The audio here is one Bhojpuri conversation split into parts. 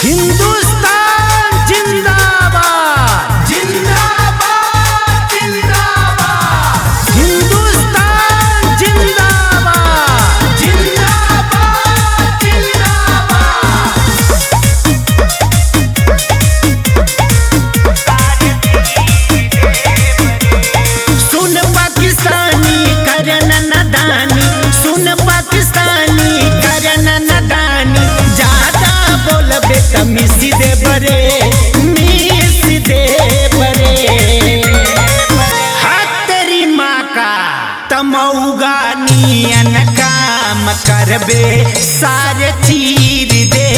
हिंदुस्तान जिंदाबाद जिंदाबाद जिंदाबाद। हिंदुस्तान जिंदाबाद जिंदाबाद जिंदाबाद। सुन पाकिस्तानी करन नदानी, सुन पाकिस्तानी करन नदानी, ज्यादा बोलबे त मिसी दे बरे, मिसी दे बरे। हाथ तेरी माँ का तमौगा नियन काम करबे, सारे चीर दे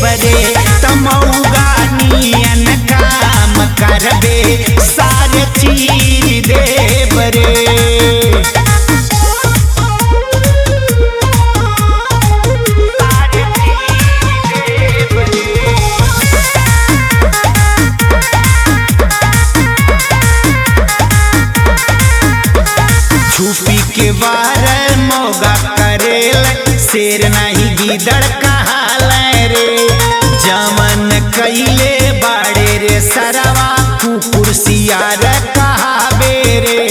बरे। तमौगा नियन काम करबे, सारे चीर दे बरे। छुपी के वार मोगा करेल, शेर नहीं गीदड़ कहाल रे। जमन कैले बाड़े रे सरवा, कुकुर सियार कहाबे रे।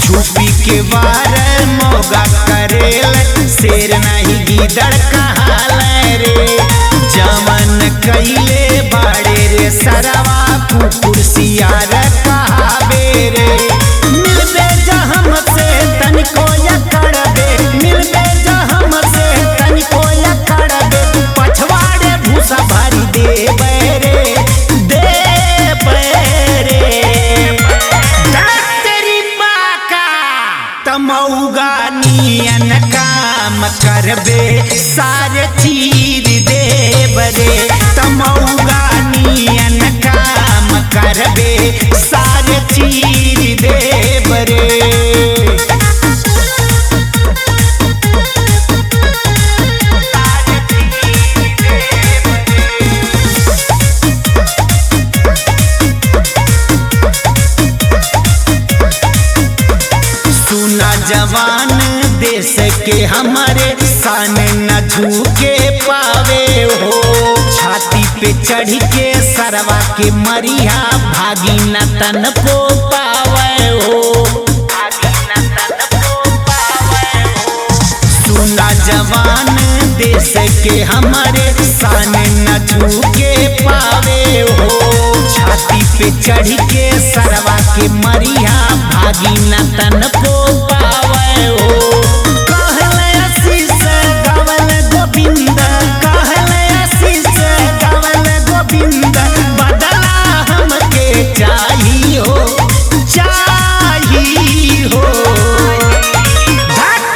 छुपी के वार मोगा करेल, शेर नहीं गीदड़ कहाल रे। जमन कैले बाड़े रे सरवा, कुकुर सियार कहाबे रे। मिलबे जहम से तनिको यकड़बे, मिलबे जहम से तनिको यकड़बे। पछवाड़े भूसा भरी देबे रे, देबे रे। तेरी माँ का तमौगा नियन काम करबे, सारे चीर देबे रे। तमौगा नियन काम करबे, सारे चीर देबे रे। सुना जवान देश के हमारे, सान न झुके पावे हो। छाती पे चढ़ के सरवा के मरिया, भागी न तन को पावे हो। सुना जवान देश के हमारे, सान न झुके पावे हो। छाती पे चढ़ के सरवा के मरिया, भागी न तन को पावे हो। कहले आशीष गावल गोविंद, कहले आशीष गावल गोविंद। बदला हमके चाहिए हो, चाहिए हो।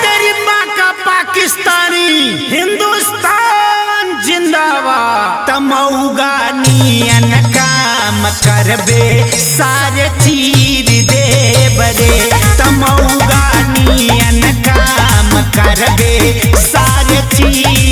तेरी माँ का पाकिस्तानी, हिंदुस्तान जिंदाबाद। तमौगा नियन काम करबे, सारे चीर देबे रे। तमौगा नियन काम करबे, सारे चीर